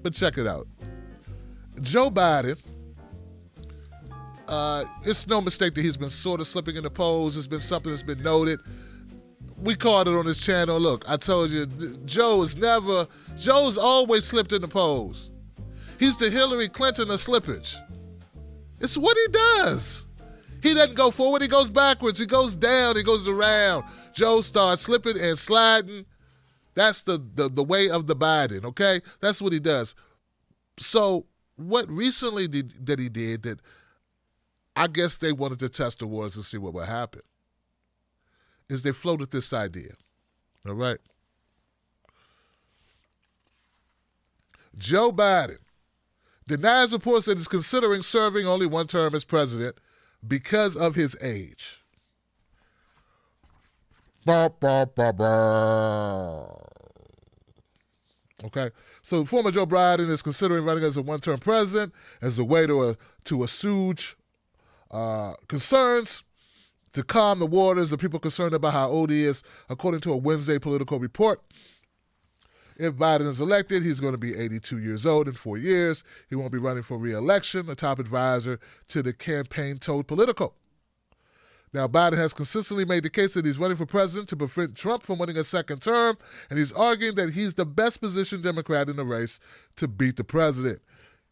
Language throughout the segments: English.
But check it out. Joe Biden, it's no mistake that he's been sort of slipping in the polls. It's been something that's been noted. We called it on this channel. Look, I told you, Joe's always slipped in the polls. He's the Hillary Clinton of slippage. It's what he does. He doesn't go forward, he goes backwards, he goes down, he goes around. Joe starts slipping and sliding. That's the way of the Biden, okay? That's what he does. So what recently that he did that I guess they wanted to test the waters to see what would happen is they floated this idea, all right? Joe Biden denies reports that he's considering serving only one term as president because of his age. Okay, so former Joe Biden is considering running as a one-term president as a way to assuage concerns, to calm the waters of people concerned about how old he is, according to a Wednesday Political report. If Biden is elected, he's going to be 82 years old in 4 years. He won't be running for re-election, a top advisor to the campaign told Politico. Now, Biden has consistently made the case that he's running for president to prevent Trump from winning a second term, and he's arguing that he's the best positioned Democrat in the race to beat the president.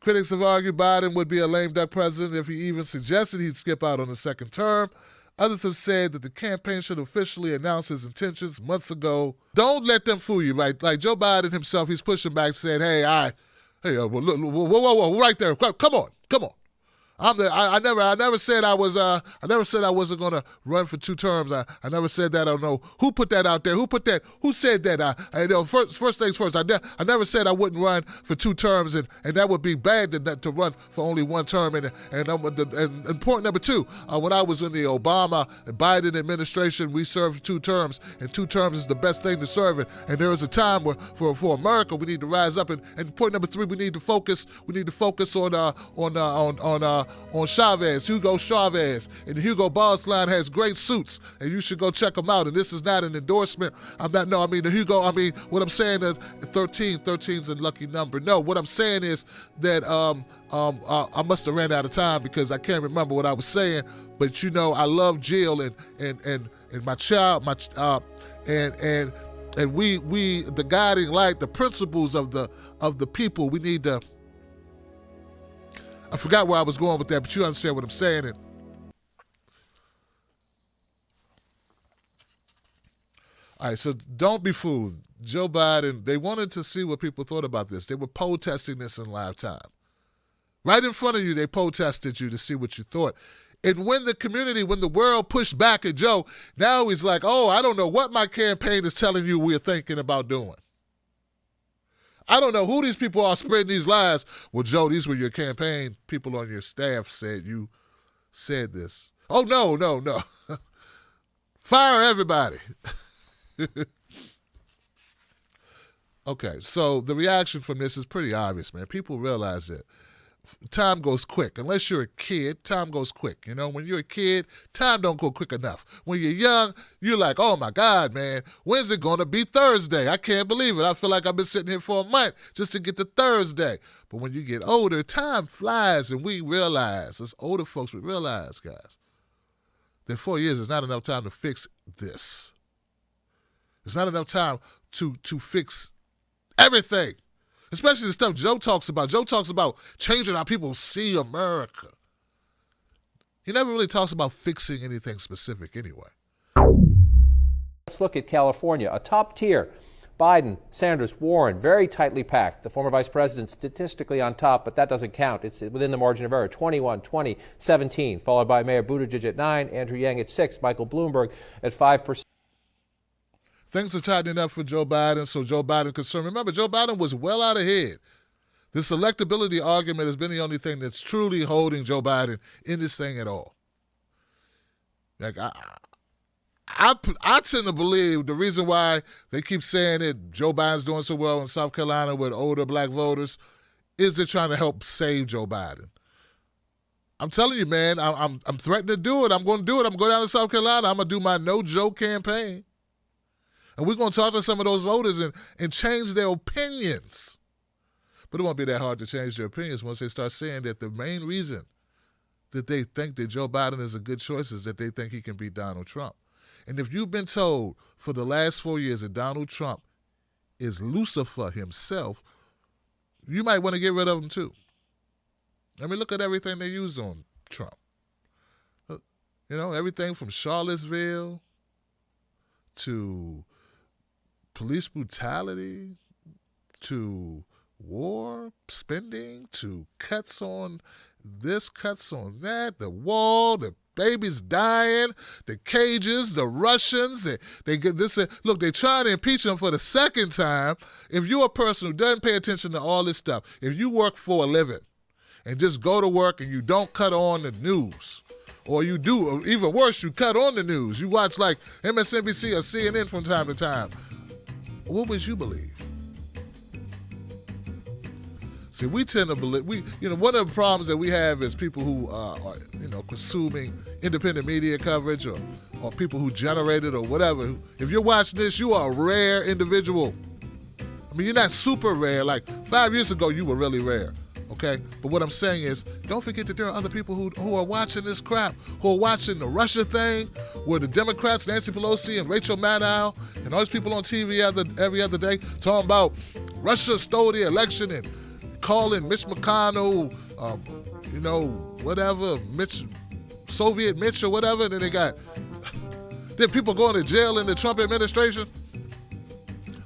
Critics have argued Biden would be a lame duck president if he even suggested he'd skip out on the second term. Others have said that the campaign should officially announce his intentions months ago. Don't let them fool you, right? Like Joe Biden himself, he's pushing back, saying, whoa, right there, come on. I never said I wasn't gonna run for 2 terms. I never said that. I don't know who put that out there. Who said that? First things first. I never said I wouldn't run for 2 terms, and that would be bad to run for only 1 term. And point number 2, when I was in the Obama and Biden administration, we served 2 terms, and 2 terms is the best thing to serve it. And there is a time where for America we need to rise up. And point number 3, we need to focus. We need to focus on Chavez, Hugo Chavez. And Hugo Boss line has great suits, and you should go check them out. And this is not an endorsement. What I'm saying is 13's a lucky number. No, what I'm saying is that I must have ran out of time because I can't remember what I was saying. But I love Jill and my child, and we the guiding light, the principles of the people. We need to. I forgot where I was going with that, but you understand what I'm saying. All right, so don't be fooled. Joe Biden, they wanted to see what people thought about this. They were poll testing this in live time. Right in front of you, they poll tested you to see what you thought. And when the world pushed back at Joe, now he's like, I don't know what my campaign is telling you we're thinking about doing. I don't know who these people are spreading these lies. Well, Joe, these were your campaign people on your staff said you said this. Oh, no. Fire everybody. Okay, so the reaction from this is pretty obvious, man. People realize that time goes quick. Unless you're a kid, time goes quick. When you're a kid, time don't go quick enough. When you're young, you're like, oh my God, man, when's it going to be Thursday? I can't believe it. I feel like I've been sitting here for a month just to get to Thursday. But when you get older, time flies, and we realize, as older folks, we realize, guys, that 4 years is not enough time to fix this. It's not enough time to fix everything. Especially the stuff Joe talks about. Joe talks about changing how people see America. He never really talks about fixing anything specific anyway. Let's look at California, a top tier. Biden, Sanders, Warren, very tightly packed. The former vice president statistically on top, but that doesn't count. It's within the margin of error. 21, 20, 17, followed by Mayor Buttigieg at 9, Andrew Yang at 6, Michael Bloomberg at 5%. Things are tightening up for Joe Biden, so Joe Biden concerned. Remember, Joe Biden was well out ahead. This electability argument has been the only thing that's truly holding Joe Biden in this thing at all. Like I tend to believe the reason why they keep saying that Joe Biden's doing so well in South Carolina with older black voters is they're trying to help save Joe Biden. I'm telling you, man, I'm threatening to do it. I'm going to do it. I'm going down to South Carolina. I'm going to do my no Joe campaign. And we're going to talk to some of those voters and change their opinions. But it won't be that hard to change their opinions once they start saying that the main reason that they think that Joe Biden is a good choice is that they think he can beat Donald Trump. And if you've been told for the last 4 years that Donald Trump is Lucifer himself, you might want to get rid of him too. I mean, look at everything they used on Trump. You know, everything from Charlottesville to police brutality to war spending to cuts on this, cuts on that, the wall, the babies dying, the cages, the Russians. They get this. Look, they're trying to impeach him for the second time. If you're a person who doesn't pay attention to all this stuff, if you work for a living and just go to work and you don't cut on the news, or you do, or even worse, you cut on the news, you watch like MSNBC or CNN from time to time, what would you believe? See, we tend to believe, one of the problems that we have is people who are, consuming independent media coverage or people who generate it or whatever. If you're watching this, you are a rare individual. I mean, you're not super rare. Like 5 years ago, you were really rare, okay? But what I'm saying is, don't forget that there are other people who are watching this crap, who are watching the Russia thing, where the Democrats, Nancy Pelosi and Rachel Maddow, and all these people on TV every other day talking about Russia stole the election and calling Mitch McConnell, whatever, Soviet Mitch or whatever. And then they got then people going to jail in the Trump administration.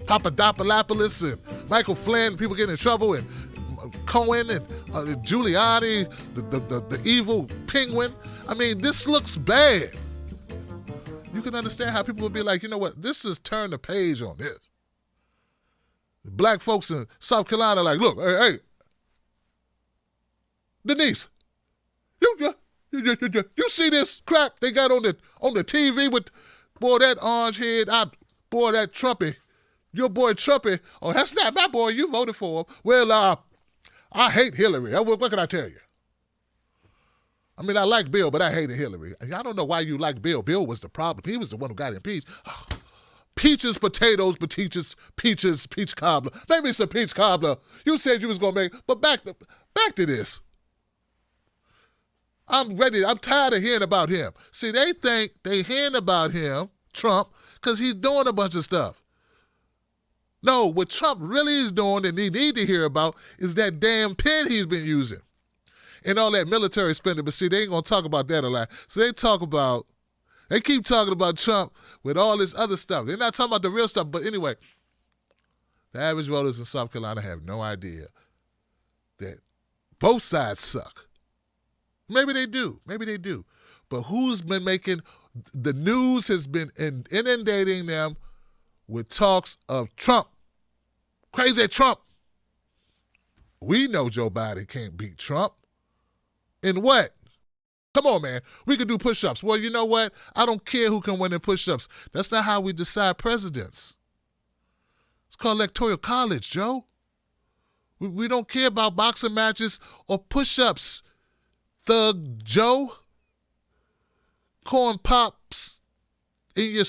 Papadopoulos and Michael Flynn, people getting in trouble, and Cohen and Giuliani, the evil penguin. I mean, this looks bad. You can understand how people would be like, you know what, this is turn the page on this. Black folks in South Carolina like, look, hey, Denise, you see this crap they got on the TV with, boy, that orange head, boy, that Trumpy, your boy Trumpy. Oh, that's not my boy. You voted for him. Well, I hate Hillary. What can I tell you? I mean, I like Bill, but I hated Hillary. I don't know why you like Bill. Bill was the problem. He was the one who got impeached. Peaches, potatoes, peaches, peach cobbler. Maybe it's a peach cobbler. You said you was going to make, but back to this. I'm tired of hearing about him. See, they think they hearing about him, Trump, because he's doing a bunch of stuff. No, what Trump really is doing and they need to hear about is that damn pen he's been using and all that military spending. But see, they ain't going to talk about that a lot. So they keep talking about Trump with all this other stuff. They're not talking about the real stuff. But anyway, the average voters in South Carolina have no idea that both sides suck. Maybe they do. But who's been making, the news has been inundating them with talks of Trump. Crazy Trump. We know Joe Biden can't beat Trump. In what? Come on, man. We can do push-ups. Well, you know what? I don't care who can win in push-ups. That's not how we decide presidents. It's called electoral college, Joe. We don't care about boxing matches or push-ups, Thug Joe. Corn Pop's in your...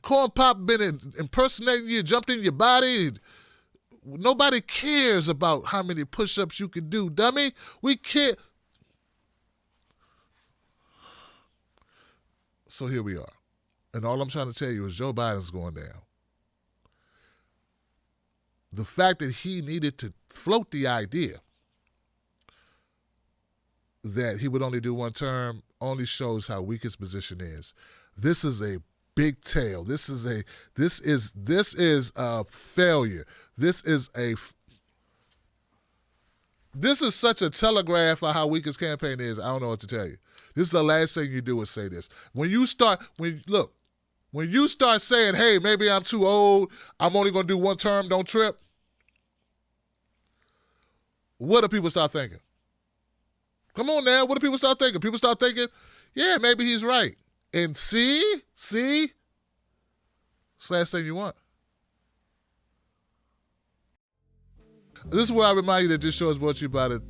Corn Pop been impersonating you, jumped in your body. Nobody cares about how many push-ups you can do, dummy. We care... So here we are. And all I'm trying to tell you is Joe Biden's going down. The fact that he needed to float the idea that he would only do one term only shows how weak his position is. This is a big tale. This is a failure. This is such a telegraph of how weak his campaign is. I don't know what to tell you. This is the last thing you do is say this. When you start saying, hey, maybe I'm too old, I'm only going to do one term, don't trip, what do people start thinking? Come on now, what do people start thinking? People start thinking, yeah, maybe he's right. And see? It's the last thing you want. This is where I remind you that this show is brought to you by the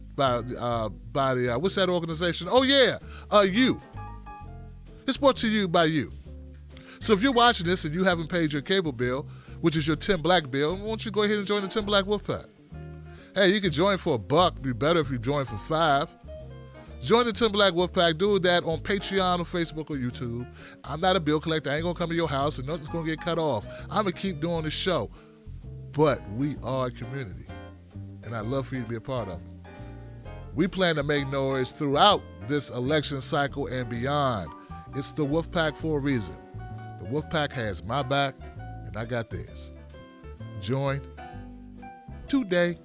what's that organization? Oh yeah, you. It's brought to you by you. So if you're watching this and you haven't paid your cable bill, which is your Tim Black bill, why don't you go ahead and join the Tim Black Wolf Pack? Hey, you can join for $1. Be better if you join for $5. Join the Tim Black Wolfpack. Do that on Patreon or Facebook or YouTube. I'm not a bill collector. I ain't going to come to your house and nothing's going to get cut off. I'm going to keep doing the show. But we are a community, and I'd love for you to be a part of it. We plan to make noise throughout this election cycle and beyond. It's the Wolfpack for a reason. The Wolfpack has my back, and I got theirs. Join today.